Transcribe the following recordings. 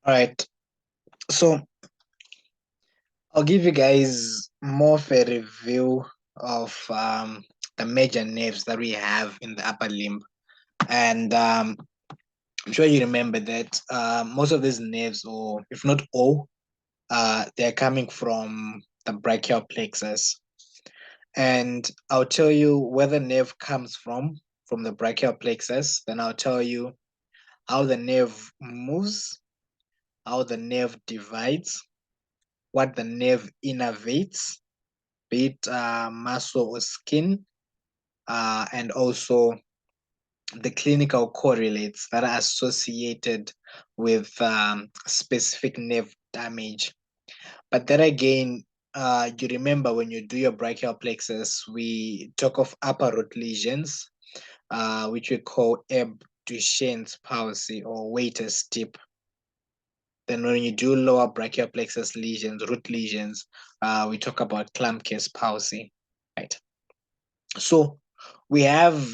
All right. So I'll give you guys more of a review of the major nerves that we have in the upper limb. And I'm sure you remember that most of these nerves, or if not all, they're coming from the brachial plexus. And I'll tell you where the nerve comes from the brachial plexus. Then I'll tell you how the nerve moves, how the nerve divides, what the nerve innervates, be it muscle or skin, and also the clinical correlates that are associated with specific nerve damage. But then again, you remember when you do your brachial plexus, we talk of upper root lesions, which we call Ebb Duchenne's palsy or Waiter's tip. Then when you do lower brachial plexus lesions, root lesions, we talk about Klumpke's palsy, right? So we have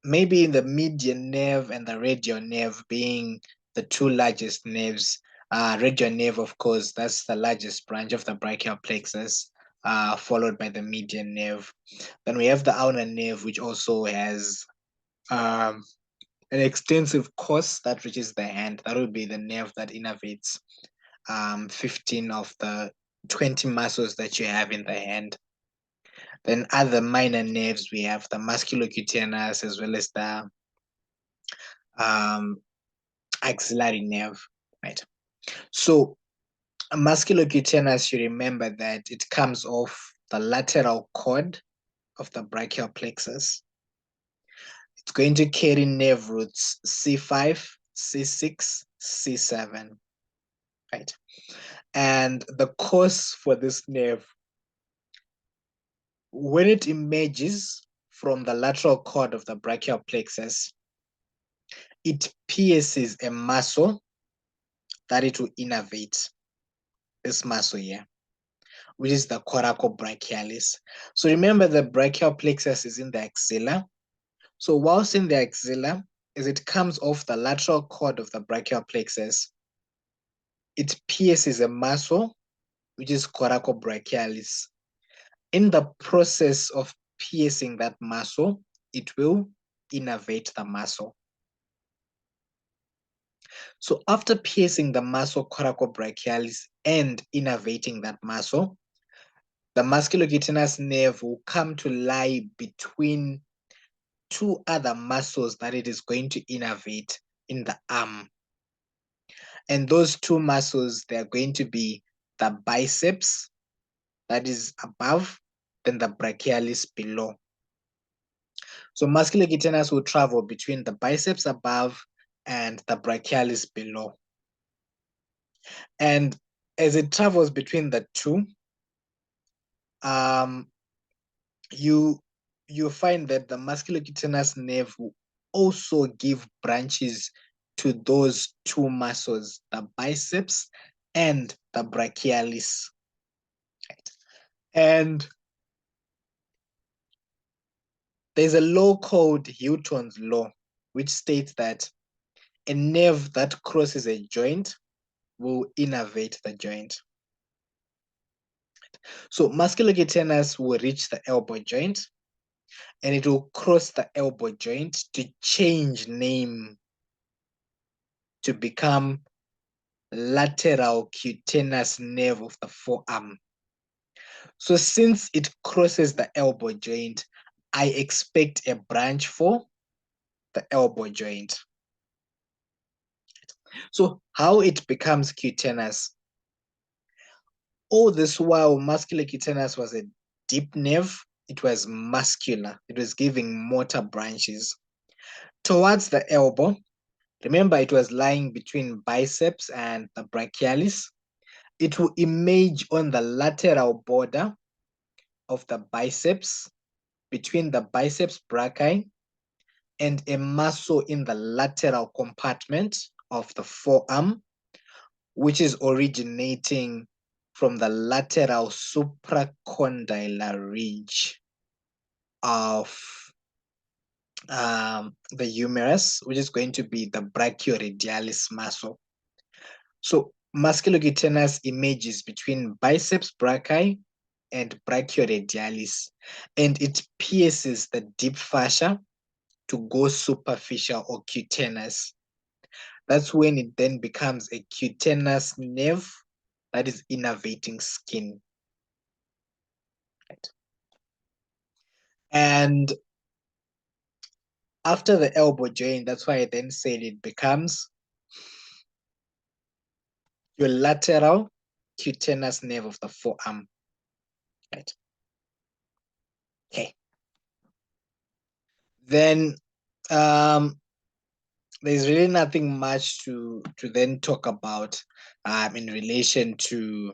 maybe the median nerve and the radial nerve being the two largest nerves. Radial nerve, of course, that's the largest branch of the brachial plexus, followed by the median nerve. Then we have the ulnar nerve, which also has um, an extensive course that reaches the hand. That would be the nerve that innervates 15 of the 20 muscles that you have in the hand. Then other minor nerves, we have the musculocutaneous as well as the um, axillary nerve, right? So musculocutaneous, you remember that it comes off the lateral cord of the brachial plexus. It's going to carry nerve roots C5, C6, C7, right? And the course for this nerve, when it emerges from the lateral cord of the brachial plexus, it pierces a muscle that it will innervate, this muscle here, which is the coracobrachialis. So remember the brachial plexus is in the axilla. So whilst in the axilla, as it comes off the lateral cord of the brachial plexus, it pierces a muscle, which is coracobrachialis. In the process of piercing that muscle, it will innervate the muscle. So after piercing the muscle coracobrachialis and innervating that muscle, the musculocutaneous nerve will come to lie between two other muscles that it is going to innervate in the arm. And those two muscles, they're going to be the biceps, that is above, then the brachialis below. So musculocutaneous will travel between the biceps above and the brachialis below. And as it travels between the two, you find that the musculocutaneous nerve will also give branches to those two muscles, the biceps and the brachialis. And there's a law called Hutton's law, which states that a nerve that crosses a joint will innervate the joint. So musculocutaneous will reach the elbow joint and it will cross the elbow joint to change name to become lateral cutaneous nerve of the forearm. So since it crosses the elbow joint, I expect a branch for the elbow joint. So how it becomes cutaneous? All this while musculocutaneous was a deep nerve, it was muscular. It was giving motor branches. Towards the elbow, remember it was lying between biceps and the brachialis. It will emerge on the lateral border of the biceps, between the biceps brachii and a muscle in the lateral compartment of the forearm, which is originating from the lateral supracondylar ridge of the humerus, which is going to be the brachioradialis muscle. So musculocutaneous images between biceps brachii and brachioradialis, and it pierces the deep fascia to go superficial or cutaneous. That's when it then becomes a cutaneous nerve that is innervating skin. Right. And after the elbow joint, that's why I then said it becomes your lateral cutaneous nerve of the forearm. Right. Okay. Then there's really nothing much to then talk about in relation to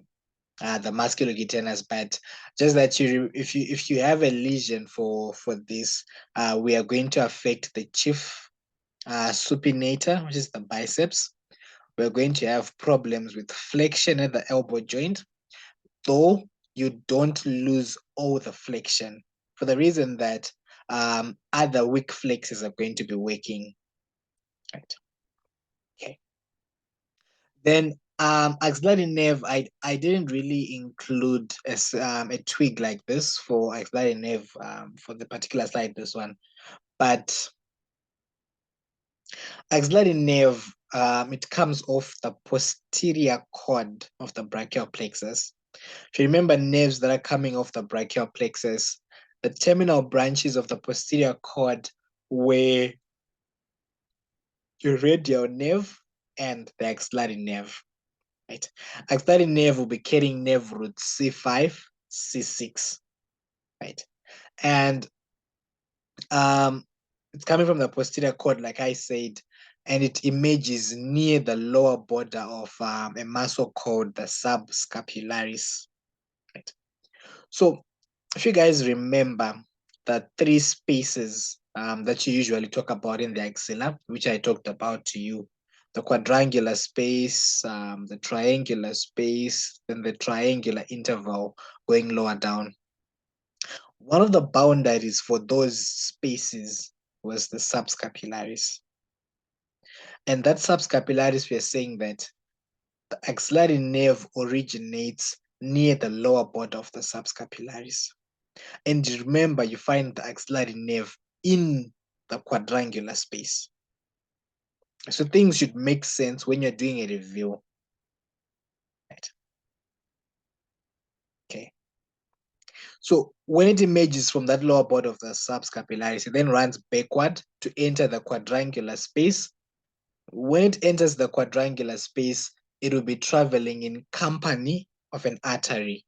the musculocutaneous, but just that if you have a lesion for this, we are going to affect the chief supinator, which is the biceps. We're going to have problems with flexion at the elbow joint, though you don't lose all the flexion for the reason that other weak flexes are going to be working. Right. Okay. Then axillary nerve, I didn't really include a twig like this for axillary nerve for the particular slide, this one. But axillary nerve, it comes off the posterior cord of the brachial plexus. If you remember nerves that are coming off the brachial plexus, the terminal branches of the posterior cord were your radial nerve and the axillary nerve. Right. Axillary nerve will be carrying nerve root C5, C6, right? And it's coming from the posterior cord, like I said, and it images near the lower border of a muscle called the subscapularis, right? So if you guys remember the three spaces that you usually talk about in the axilla, which I talked about to you, the quadrangular space, the triangular space, then the triangular interval going lower down. One of the boundaries for those spaces was the subscapularis. And that subscapularis, we are saying that the axillary nerve originates near the lower border of the subscapularis. And remember, you find the axillary nerve in the quadrangular space. So things should make sense when you're doing a review. Right. Okay. So when it emerges from that lower border of the subscapularis, it then runs backward to enter the quadrangular space. When it enters the quadrangular space, it will be traveling in company of an artery,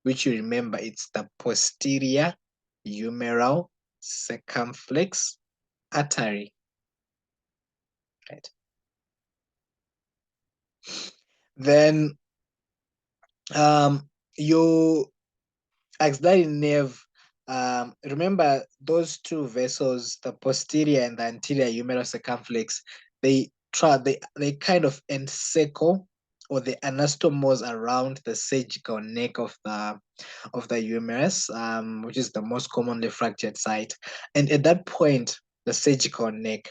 which you remember it's the posterior humeral circumflex artery. Right. Then your axillary nerve, remember those two vessels, the posterior and the anterior humeral circumflex, they kind of encircle, or the anastomose around the surgical neck of the humerus, which is the most commonly fractured site. And at that point, the surgical neck,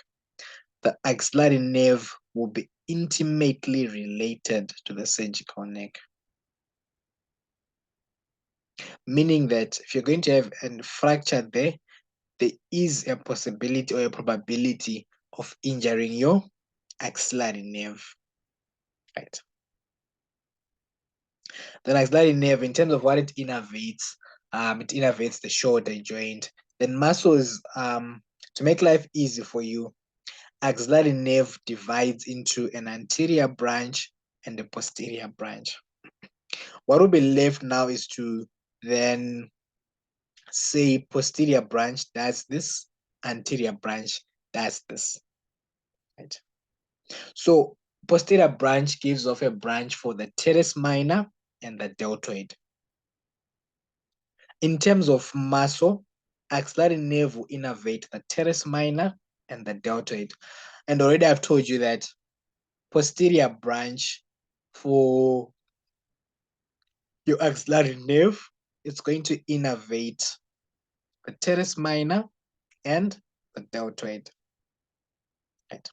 the axillary nerve will be intimately related to the surgical neck. Meaning that if you're going to have a fracture there, there is a possibility or a probability of injuring your axillary nerve. Right. The axillary nerve, in terms of what it innervates the shoulder joint. Then muscles, to make life easy for you, axillary nerve divides into an anterior branch and a posterior branch. What will be left now is to then say posterior branch does this, anterior branch does this. Right. So posterior branch gives off a branch for the teres minor and the deltoid. In terms of muscle, axillary nerve will innervate the teres minor and the deltoid. And already I've told you that posterior branch for your axillary nerve, it's going to innervate the teres minor and the deltoid. Right.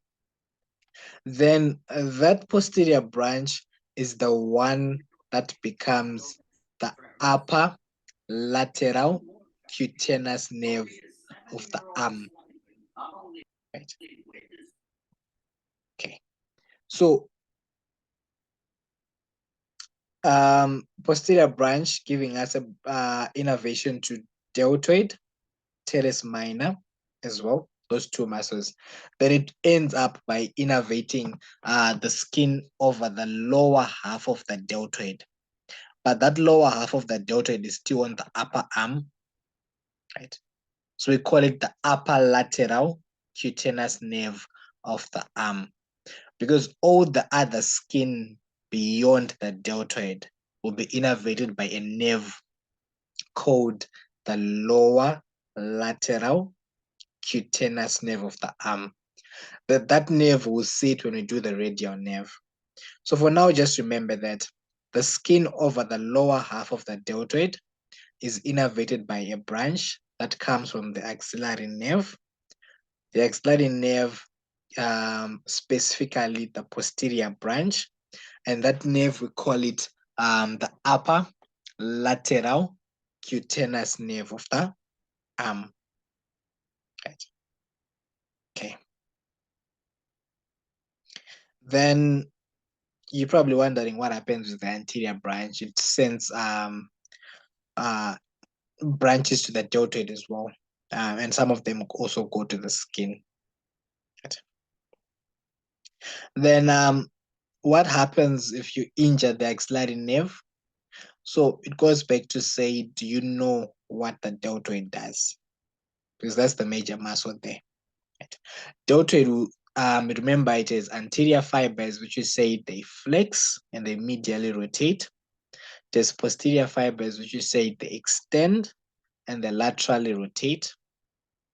Then that posterior branch is the one that becomes the upper lateral cutaneous nerve of the arm. Right. Okay. So posterior branch giving us a innervation to deltoid, teres minor as well, those two muscles. Then it ends up by innervating the skin over the lower half of the deltoid. But that lower half of the deltoid is still on the upper arm, right? So we call it the upper lateral cutaneous nerve of the arm, because all the other skin beyond the deltoid will be innervated by a nerve called the lower lateral cutaneous nerve of the arm. That nerve will sit when we do the radial nerve. So for now, just remember that the skin over the lower half of the deltoid is innervated by a branch that comes from the axillary nerve. The axillary nerve, specifically the posterior branch, and that nerve we call it the upper lateral cutaneous nerve of the arm. Right. Okay. Then you're probably wondering what happens with the anterior branch. It sends uh, branches to the deltoid as well, and some of them also go to the skin. Right. Then what happens if you injure the axillary nerve? So it goes back to say, do you know what the deltoid does? Because that's the major muscle there. Right? Deltoid, remember it is anterior fibers, which you say they flex and they medially rotate. There's posterior fibers, which you say they extend and they laterally rotate.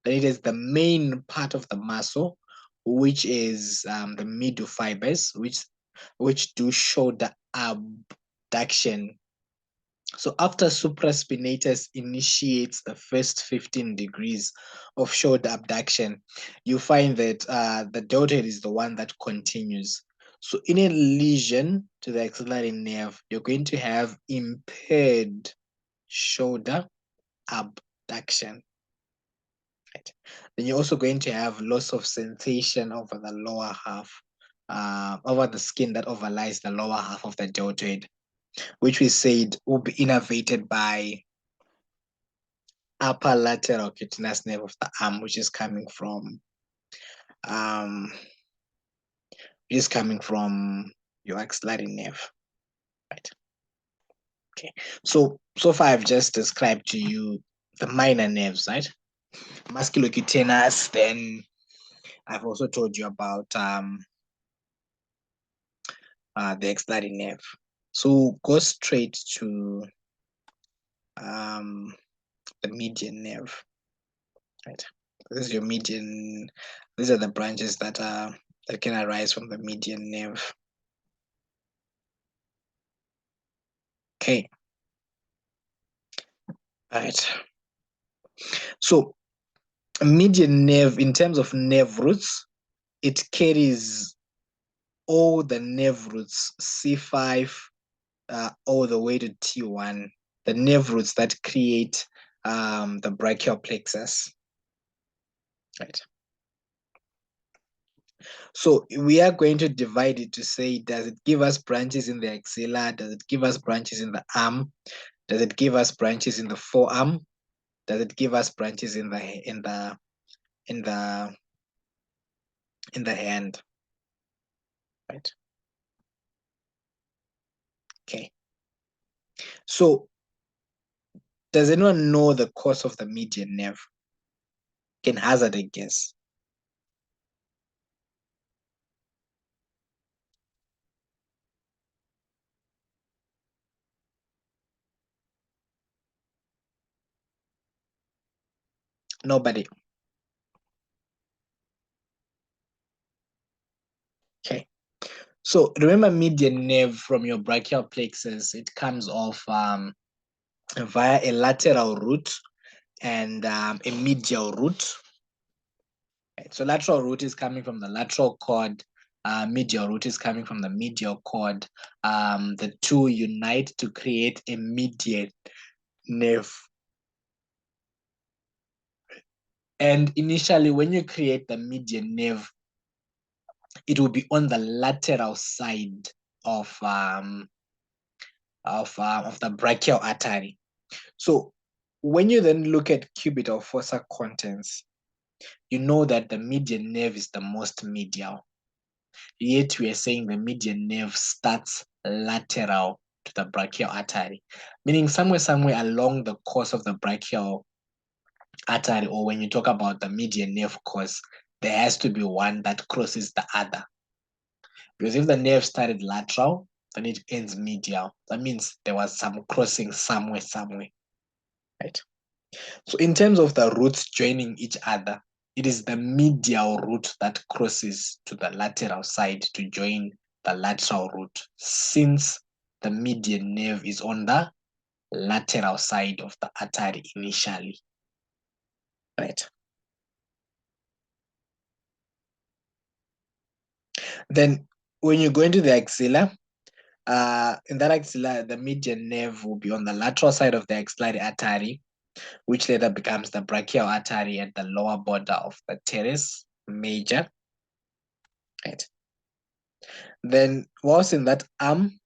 Then it is the main part of the muscle, which is the middle fibers, which do show the abduction. So after supraspinatus initiates the first 15 degrees of shoulder abduction, you find that the deltoid is the one that continues. So in a lesion to the axillary nerve, you're going to have impaired shoulder abduction. Right. Then you're also going to have loss of sensation over the lower half, over the skin that overlies the lower half of the deltoid, which we said will be innervated by upper lateral cutaneous nerve of the arm, um, which is coming from your axillary nerve, right? Okay. So far I've just described to you the minor nerves, right? Musculocutaneous. Then I've also told you about the axillary nerve. So go straight to the median nerve, right? This is your median. These are the branches that can arise from the median nerve. Okay. All right. So median nerve, in terms of nerve roots, it carries all the nerve roots, C5, all the way to T1, the nerve roots that create the brachial plexus. Right. So we are going to divide it to say, does it give us branches in the axilla? Does it give us branches in the arm? Does it give us branches in the forearm? Does it give us branches in the hand? Right. Okay. So does anyone know the cause of the median nerve? Can hazard a guess. Nobody. Okay. So remember, median nerve from your brachial plexus, it comes off via a lateral root and a medial root. Right. So lateral root is coming from the lateral cord medial root is coming from the medial cord. The two unite to create a medial nerve. And initially, when you create the median nerve, it will be on the lateral side of the brachial artery. So when you then look at cubital fossa contents, you know that the median nerve is the most medial. Yet we are saying the median nerve starts lateral to the brachial artery, meaning somewhere along the course of the brachial artery, or when you talk about the median nerve course, there has to be one that crosses the other. Because if the nerve started lateral, then it ends medial. That means there was some crossing somewhere, right? So in terms of the roots joining each other, it is the medial root that crosses to the lateral side to join the lateral root, since the median nerve is on the lateral side of the artery initially, right? Then when you go into the axilla, in that axilla, the median nerve will be on the lateral side of the axillary artery, which later becomes the brachial artery at the lower border of the teres major, right? Then whilst in that arm,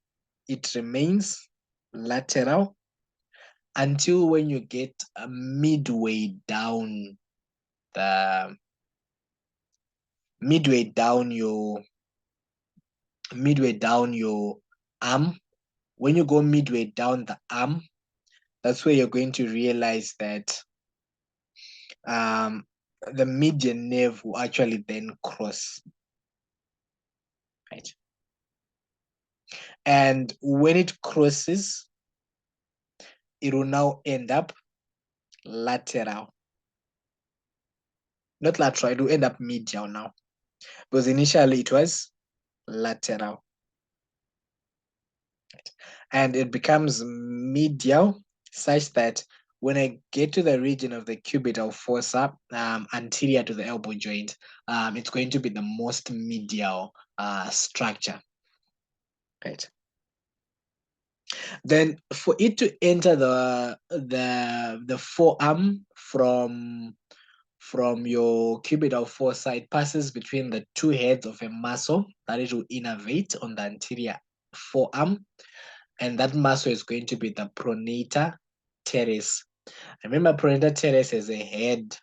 it remains lateral until when you get the midway down your arm. When you go midway down the arm, that's where you're going to realize that the median nerve will actually then cross, right? And when it crosses, it will now end up lateral. Not lateral, it will end up medial now. Because initially it was lateral. And it becomes medial such that when I get to the region of the cubital fossa, anterior to the elbow joint, it's going to be the most medial structure, right? Then for it to enter the forearm from your cubital fossa, it passes between the two heads of a muscle that it will innervate on the anterior forearm, and that muscle is going to be the pronator teres. Remember, pronator teres has a head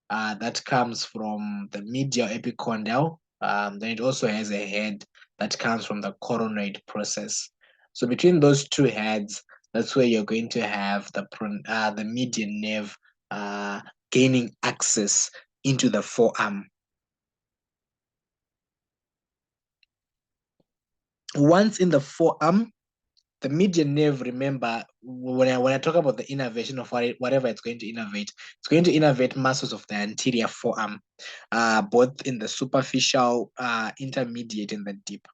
that comes from the medial epicondyle. Then it also has a head that comes from the coronoid process. So between those two heads, that's where you're going to have the median nerve gaining access into the forearm. Once in the forearm, the median nerve, remember, when I talk about the innervation of whatever it's going to innervate, it's going to innervate muscles of the anterior forearm, both in the superficial, intermediate, and the deep.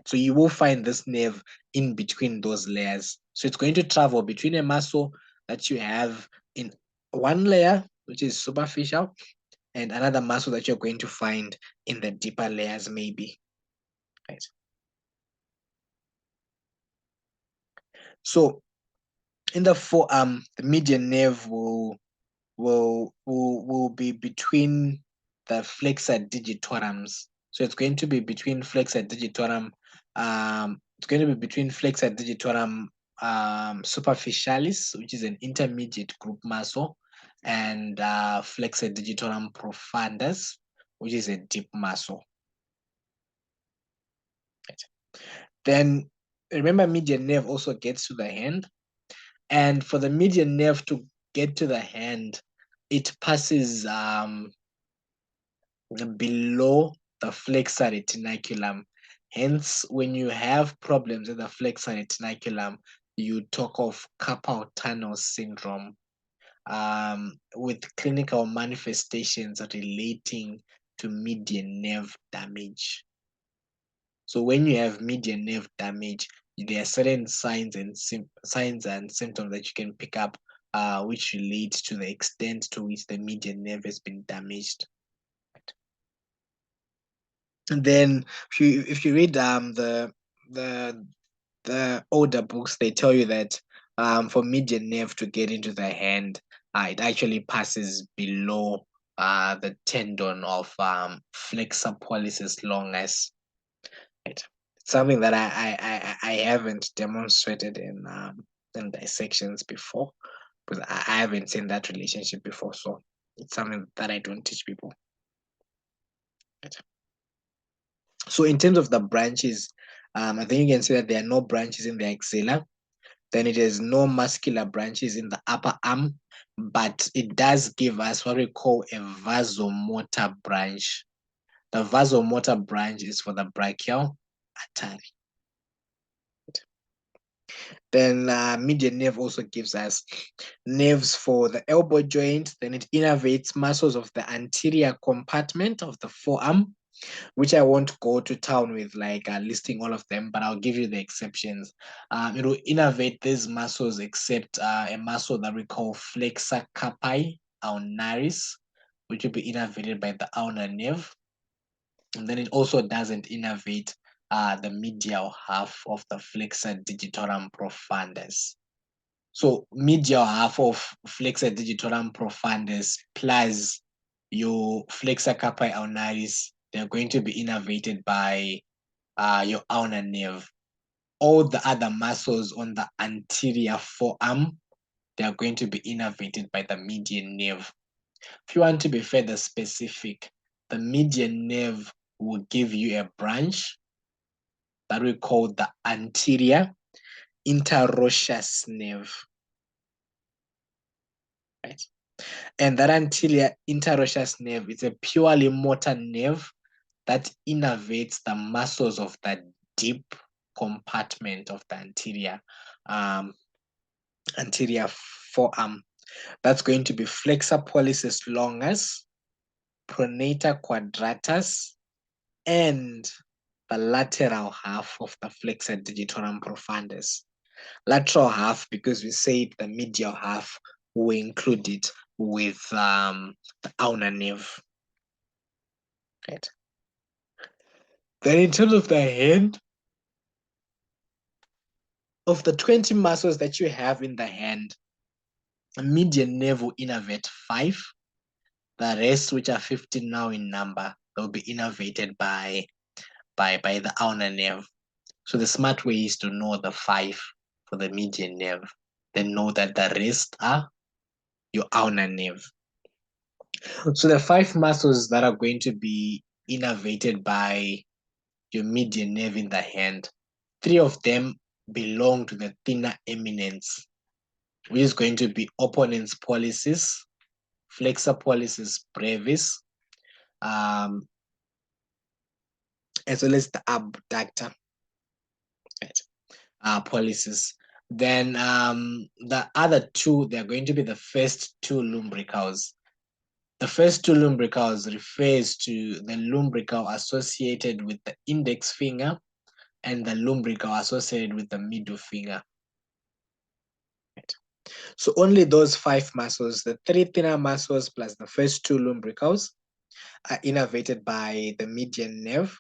So you will find this nerve in between those layers. So it's going to travel between a muscle that you have in one layer, which is superficial, and another muscle that you're going to find in the deeper layers, maybe. Right. So in the forearm, the median nerve will be between the flexor digitorums. So it's going to be between flexor digitorum. It's going to be between flexor digitorum superficialis, which is an intermediate group muscle, and flexor digitorum profundus, which is a deep muscle. Right. Then remember, median nerve also gets to the hand. And for the median nerve to get to the hand, it passes below the flexor retinaculum. Hence, when you have problems with the flexor retinaculum, you talk of carpal tunnel syndrome, with clinical manifestations relating to median nerve damage. So when you have median nerve damage, there are certain signs and symptoms that you can pick up, which relate to the extent to which the median nerve has been damaged. And then if you read the the older books, they tell you that for median nerve to get into the hand, it actually passes below the tendon of flexor pollicis longus. Right. Something that I haven't demonstrated in dissections before, because I haven't seen that relationship before. So it's something that I don't teach people. Right. So in terms of the branches, I think you can say that there are no branches in the axilla. Then it has no muscular branches in the upper arm, but it does give us what we call a vasomotor branch. The vasomotor branch is for the brachial artery. Then median nerve also gives us nerves for the elbow joint. Then it innervates muscles of the anterior compartment of the forearm, which I won't go to town with, like listing all of them, but I'll give you the exceptions. It will innervate these muscles except a muscle that we call flexor carpi ulnaris, which will be innervated by the ulnar nerve. And then it also doesn't innervate the medial half of the flexor digitorum profundus. So medial half of flexor digitorum profundus plus your flexor carpi ulnaris, they're going to be innervated by your ulnar nerve. All the other muscles on the anterior forearm, they are going to be innervated by the median nerve. If you want to be further specific, the median nerve will give you a branch that we call the anterior interosseous nerve. Right? And that anterior interosseous nerve is a purely motor nerve that innervates the muscles of the deep compartment of the anterior forearm. That's going to be flexor pollicis longus, pronator quadratus, and the lateral half of the flexor digitorum profundus. Lateral half because we said the medial half, we include it with the ulnar nerve. Right. Then in terms of the hand, of the 20 muscles that you have in the hand, median nerve will innervate 5. The rest, which are 15 now in number, will be innervated by the ulnar nerve. So the smart way is to know the 5 for the median nerve, then know that the rest are your ulnar nerve. So the 5 muscles that are going to be innervated by your median nerve in the hand, 3 of them belong to the thinner eminence, which is going to be opponens pollicis, flexor pollicis brevis, as well as the abductor, right? Pollicis. Then the other 2, they're going to be the first 2 lumbricals. The first 2 lumbricals refers to the lumbrical associated with the index finger and the lumbrical associated with the middle finger. Right. So only those 5 muscles, the 3 thinner muscles plus the first 2 lumbricals, are innervated by the median nerve.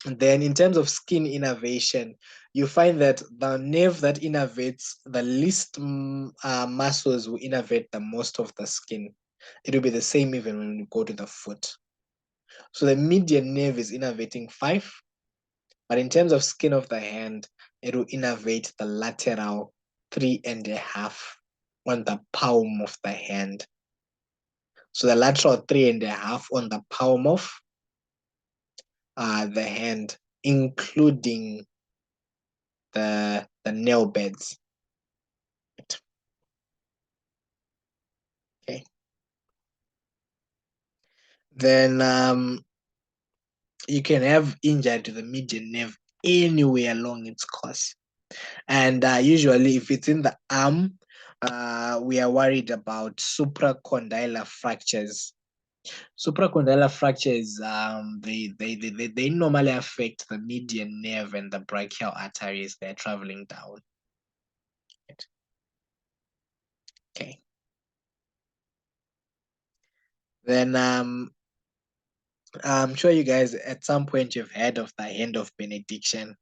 And then in terms of skin innervation, you find that the nerve that innervates the least muscles will innervate the most of the skin. It will be the same even when you go to the foot. So the median nerve is innervating 5, but in terms of skin of the hand, it will innervate the lateral 3.5 on the palm of the hand. So the lateral 3.5 on the palm of the hand, including the nail beds. Okay. Then you can have injury to the median nerve anywhere along its course. And usually if it's in the arm, we are worried about supracondylar fractures. Supracondylar fractures, they normally affect the median nerve and the brachial arteries they're traveling down. Okay. Then I'm sure you guys at some point you've heard of the hand of benediction.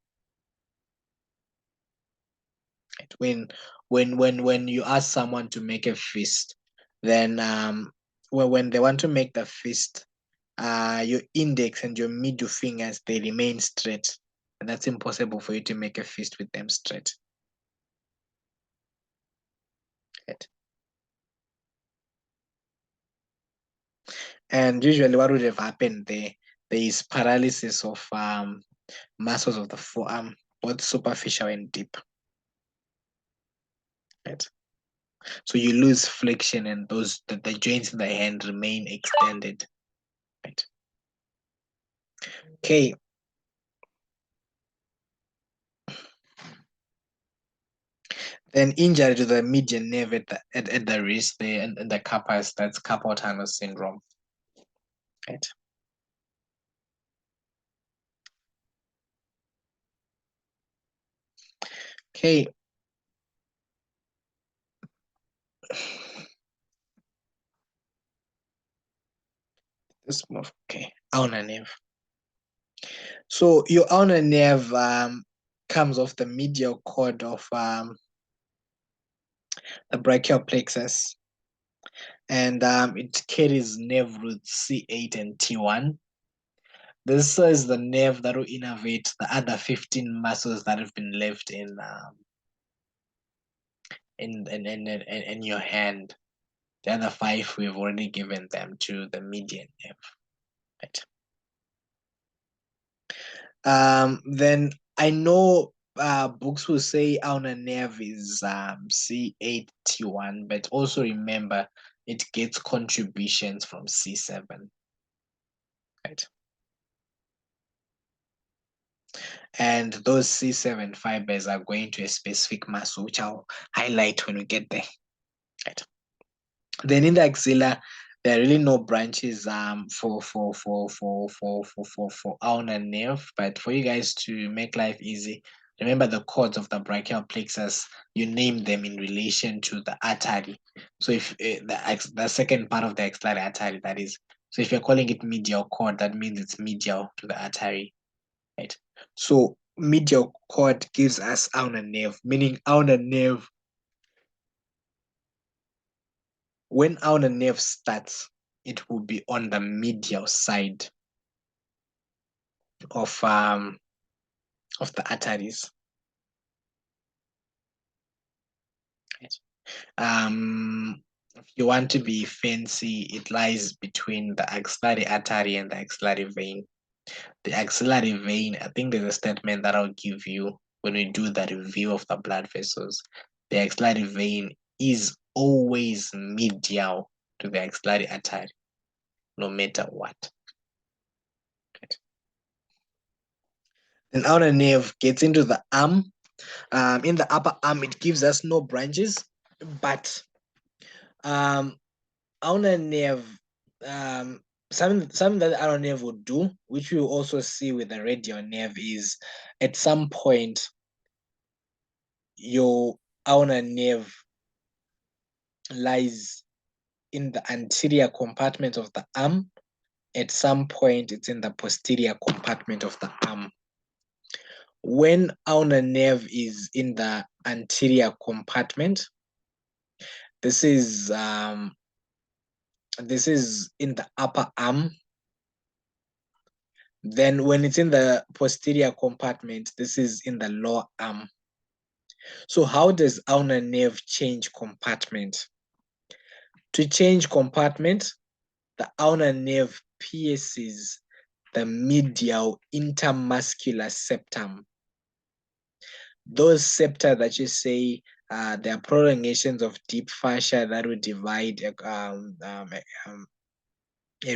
Right? When you ask someone to make a fist, then when they want to make the fist, your index and your middle fingers they remain straight, and that's impossible for you to make a fist with them straight. Right? And usually, what would have happened there? There is paralysis of muscles of the forearm, both superficial and deep. Right? So you lose flexion, and the joints in the hand remain extended. Right? Okay. Then injury to the median nerve at the wrist there and the carpus, that's carpal tunnel syndrome. Right? Okay. Let's move. Okay. Ulnar nerve. So your ulnar nerve comes off the medial cord of the brachial plexus, and it carries nerve roots C8 and T1. This is the nerve that will innervate the other 15 muscles that have been left in your hand. The other 5 we've already given them to the median nerve. Right. Then I know books will say ulnar nerve is C8T1, but also remember it gets contributions from C7. Right. And those C7 fibers are going to a specific muscle, which I'll highlight when we get there. Right. Then in the axilla, there are really no branches for ulnar nerve, but for you guys to make life easy, remember the cords of the brachial plexus, you name them in relation to the artery. So if the second part of the axillary artery, that is, so if you're calling it medial cord, that means it's medial to the artery, right? So medial cord gives us ulnar nerve, meaning ulnar nerve, when ulnar nerve starts, it will be on the medial side of the arteries. Right? If you want to be fancy, it lies between the axillary artery and the axillary vein. The axillary vein, I think there's a statement that I'll give you when we do the review of the blood vessels. The axillary vein is always medial to the axillary artery, no matter what. Right? Then outer nerve gets into the arm. In the upper arm, it gives us no branches, but ulnar nerve, something that the ulnar nerve would do, which we will also see with the radial nerve, is at some point your ulnar nerve lies in the anterior compartment of the arm. At some point, it's in the posterior compartment of the arm. When ulnar nerve is in the anterior compartment, this is in the upper arm. Then when it's in the posterior compartment, this is in the lower arm. So how does ulnar nerve change compartment? To change compartment, the ulnar nerve pierces the medial intermuscular septum. Those septa that you say they are prolongations of deep fascia that will divide a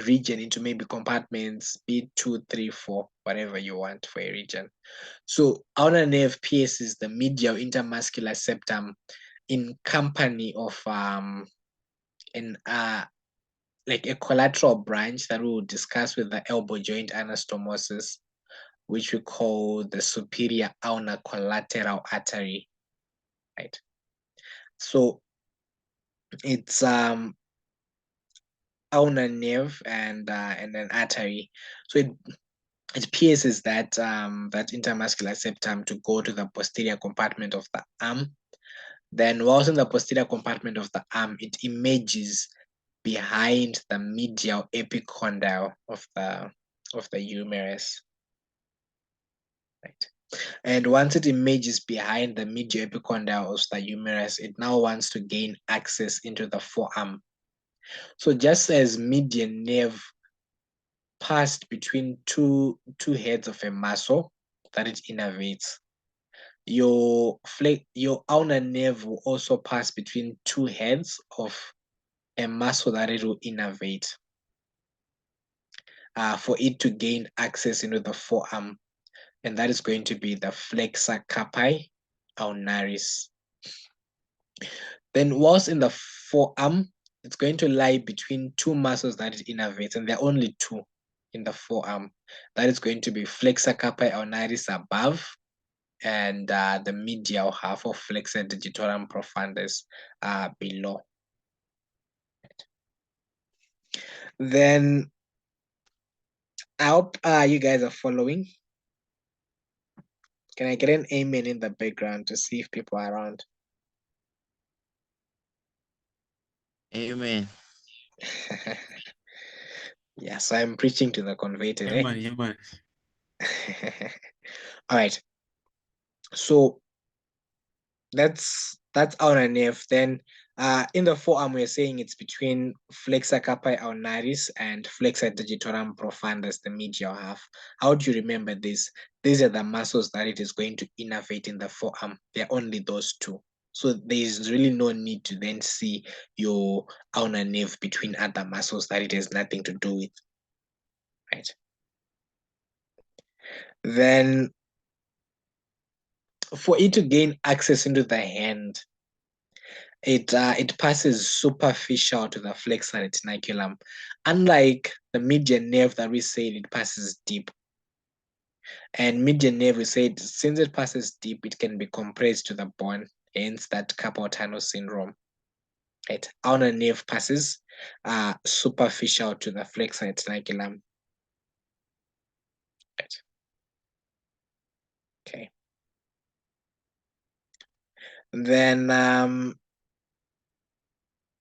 region into maybe compartments, B2, 3, 4, whatever you want for a region. So ulnar nerve pierces the medial intermuscular septum in company of like a collateral branch that we will discuss with the elbow joint anastomosis, which we call the superior ulnar collateral artery, right? So it's ulnar nerve and an artery. So it pierces that that intermuscular septum to go to the posterior compartment of the arm. Then, whilst in the posterior compartment of the arm, it emerges behind the medial epicondyle of the humerus. Right. And once it emerges behind the medial epicondyle of the humerus, it now wants to gain access into the forearm. So just as median nerve passed between two heads of a muscle that it innervates, your ulnar nerve will also pass between two heads of a muscle that it will innervate for it to gain access into the forearm. And that is going to be the flexor carpi ulnaris. Then whilst in the forearm, it's going to lie between two muscles that it innervates, and there are only two in the forearm. That is going to be flexor carpi ulnaris above and the medial half of flexor digitorum profundus below. Then I hope you guys are following. Can I get an amen in the background to see if people are around? Amen. Yeah, so I'm preaching to the converted. Yeah, man, yeah, man. All right. So that's ulnar nerve. Then in the forearm, we're saying it's between flexor carpi ulnaris and flexor digitorum profundus, the medial half. How do you remember this? These are the muscles that it is going to innervate in the forearm. They're only those two. So there's really no need to then see your ulnar nerve between other muscles that it has nothing to do with. Right. Then for it to gain access into the hand, it passes superficial to the flexor retinaculum. Unlike the median nerve that we said, it passes deep. And median nerve, we said, since it passes deep, it can be compressed to the bone, hence that carpal tunnel syndrome. Right? Ulnar nerve passes superficial to the flexor retinaculum. Right. Okay. Then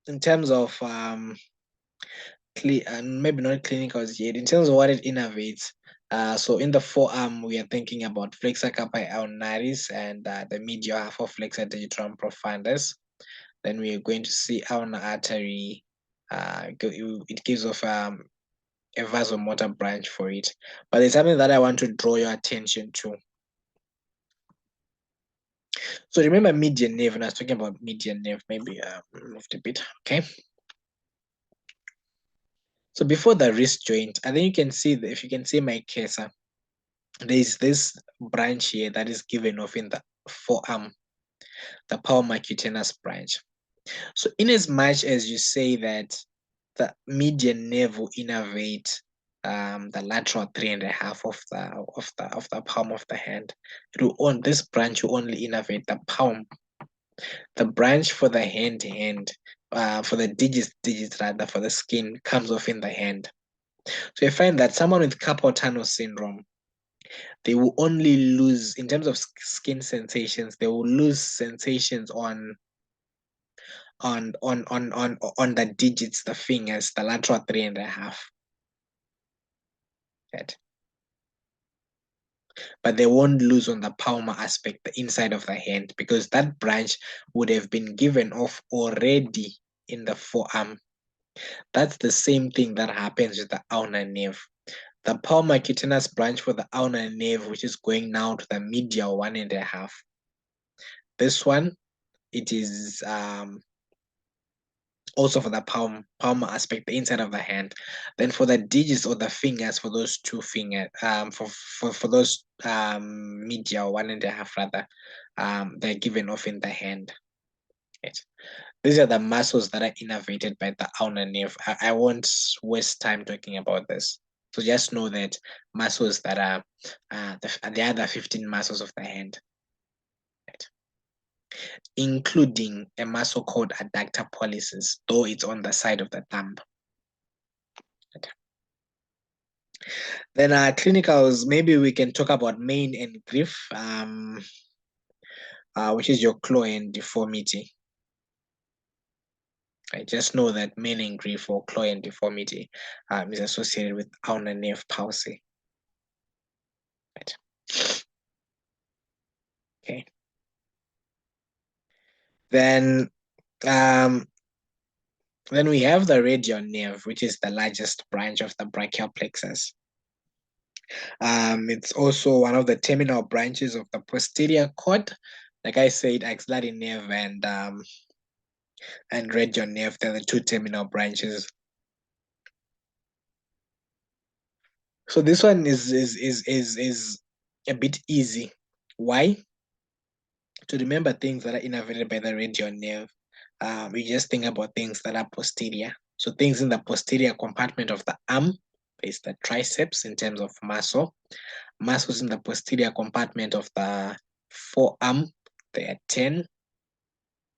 in terms of maybe not clinicals yet, in terms of what it innervates, so in the forearm, we are thinking about flexor carpi ulnaris and the medial half of flexor digitorum profundus. Then we are going to see ulnar artery. It gives off a vasomotor branch for it. But there's something that I want to draw your attention to. So remember median nerve, and I was talking about median nerve, maybe moved a bit, okay? So before the wrist joint, I think you can see, if you can see my cursor, there's this branch here that is given off in the forearm, the palmar-cutaneous branch. So in as much as you say that the median nerve will innervate the lateral 3.5 of the palm of the hand, this branch will only innervate the palm. The branch for the hand, for the digits rather, for the skin comes off in the hand. So you find that someone with carpal tunnel syndrome, they will only lose, in terms of skin sensations, they will lose sensations on the digits, the fingers, the lateral 3.5. Right? But they won't lose on the palmar aspect, the inside of the hand, because that branch would have been given off already in the forearm. That's the same thing that happens with the ulnar nerve. The palmar cutaneous branch for the ulnar nerve, which is going now to the medial 1.5. This one, it is also for the palmar aspect, the inside of the hand. Then for the digits or the fingers, for those two fingers, for those medial 1.5 rather, they're given off in the hand. Right. These are the muscles that are innervated by the ulnar nerve. I won't waste time talking about this. So just know that muscles that are the other 15 muscles of the hand, right, including a muscle called adductor pollicis, though it's on the side of the thumb. Then clinicals, maybe we can talk about main and grief, which is your claw and deformity. I just know that main and grief or claw and deformity is associated with ulnar nerve palsy. Right. Okay. Then we have the radial nerve, which is the largest branch of the brachial plexus. It's also one of the terminal branches of the posterior cord. Like I said, axillary nerve and radial nerve, they're the two terminal branches. So this one is a bit easy. Why? To remember things that are innervated by the radial nerve, we just think about things that are posterior. So things in the posterior compartment of the arm is the triceps in terms of muscle. Muscles in the posterior compartment of the forearm, they are 10.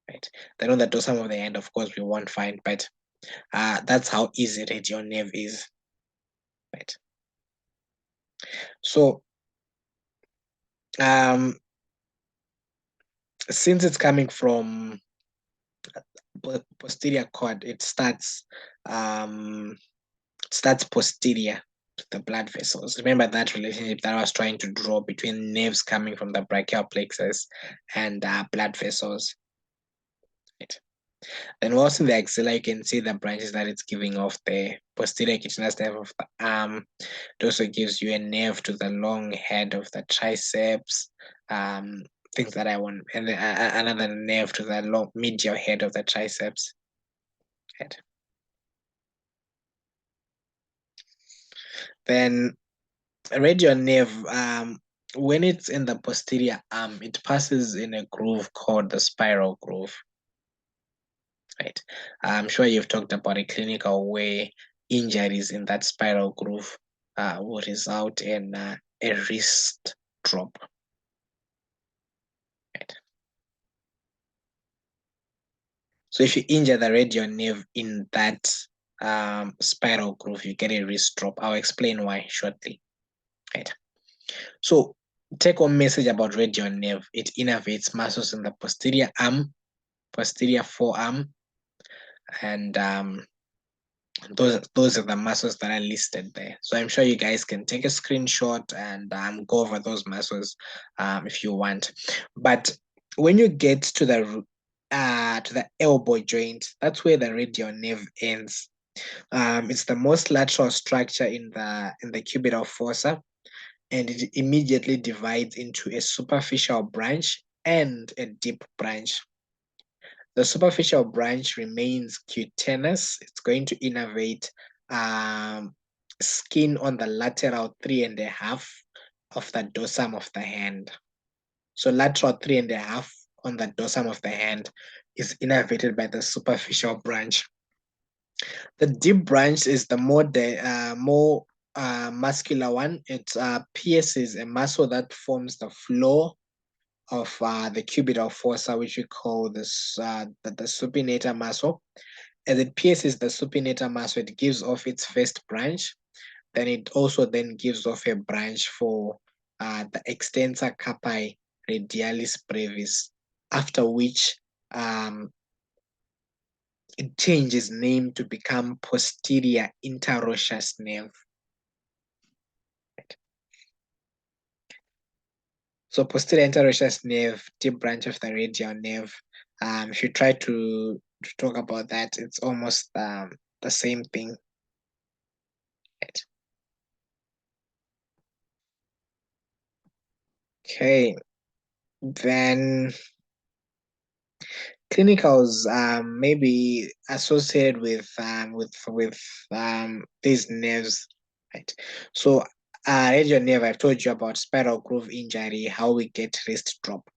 Right. Then on the dorsum of the hand, of course, we won't find, but that's how easy radial nerve is. Right. So since it's coming from posterior cord, it starts posterior to the blood vessels. Remember that relationship that I was trying to draw between nerves coming from the brachial plexus and blood vessels. Right. Then also in the axilla, you can see the branches that it's giving off the posterior cutaneous nerve of the arm. It also gives you a nerve to the long head of the triceps. Things that I want, and then another nerve to the long medial head of the triceps. Head. Then a radial nerve, when it's in the posterior arm, it passes in a groove called the spiral groove. Right. I'm sure you've talked about a clinical where injuries in that spiral groove will result in a wrist drop. Right. So if you injure the radial nerve in that spiral groove, you get a wrist drop. I'll explain why shortly. Right. So take home message about radial nerve. It innervates muscles in the posterior arm, posterior forearm, and those are the muscles that are listed there. So I'm sure you guys can take a screenshot and go over those muscles if you want. But when you get to the elbow joint, that's where the radial nerve ends. It's the most lateral structure in the cubital fossa, and it immediately divides into a superficial branch and a deep branch. The superficial branch remains cutaneous. It's going to innervate skin on the lateral 3.5 of the dorsum of the hand. So lateral 3.5 on the dorsum of the hand is innervated by the superficial branch. The deep branch is the more muscular one. It pierces a muscle that forms the floor of the cubital fossa, which we call this the supinator muscle. As it pierces the supinator muscle, it gives off its first branch. Then it also then gives off a branch for the extensor carpi radialis brevis, after which it changes name to become posterior interosseous nerve. So posterior interosseous nerve, deep branch of the radial nerve. If you try to talk about that, it's almost the same thing. Right. Okay, then clinicals maybe associated with these nerves, right? So radial nerve, I've told you about spiral groove injury, how we get wrist drop,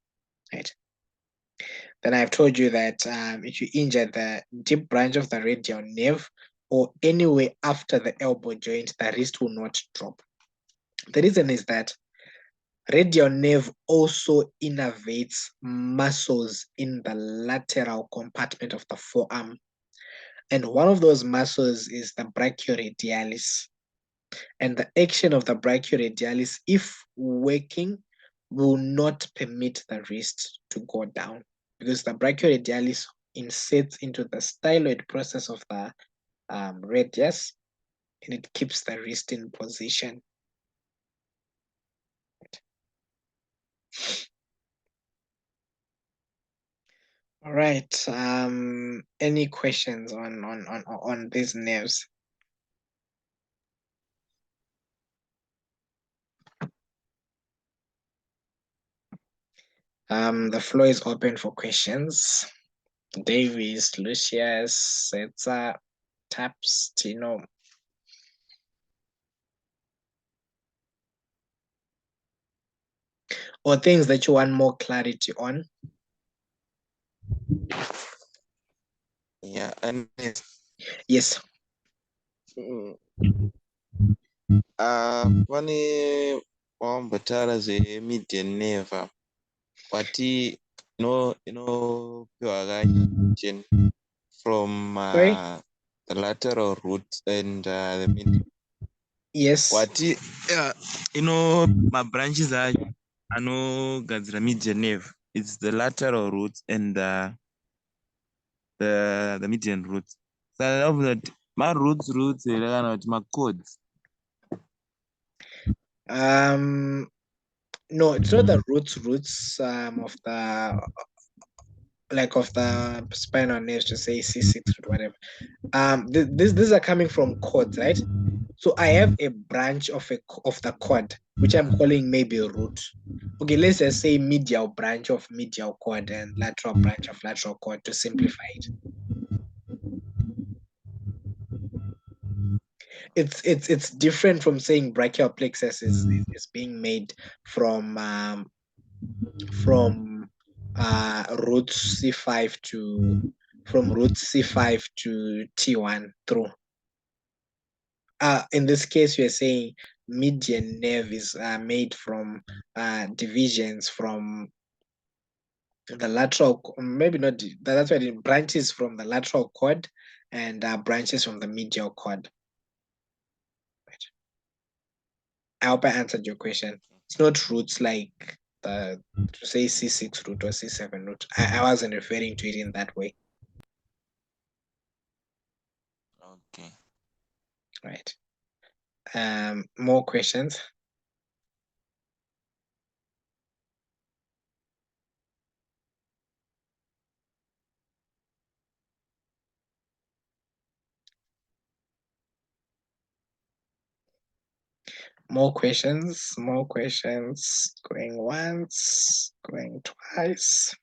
right? Then I've told you that if you injure the deep branch of the radial nerve or anywhere after the elbow joint, the wrist will not drop. The reason is that radial nerve also innervates muscles in the lateral compartment of the forearm. And one of those muscles is the brachioradialis. And the action of the brachioradialis, if working, will not permit the wrist to go down because the brachioradialis inserts into the styloid process of the radius, and it keeps the wrist in position. All right. Any questions on these nerves? The floor is open for questions. Davis, Lucius, Setza, Taps, Tino. Or things that you want more clarity on. Yeah, and Yes. pane wambotara zve-median nerve wati inopiwa kachen from the lateral root and the median. Yes. Wati mabranches acho anogadzira median nerve, it's the lateral roots and the median roots. Saka ndinobvunza kuti maroots here kana kuti macords? No, it's not the roots of the of the spinal nerves, to say C6 or whatever. These are coming from cords, right? So I have a branch of the cord, which I'm calling maybe a root. Okay, let's just say medial branch of medial cord and lateral branch of lateral cord to simplify it. It's different from saying brachial plexus is being made from roots C5 to T1 through. In this case, we are saying median nerve is made from divisions from the lateral, maybe not, that's why it branches from the lateral cord and branches from the medial cord. Right. I hope I answered your question. It's not roots like to say C6 root or C7 root. I wasn't referring to it in that way. Okay. Right. More questions? More questions? Going once, going twice.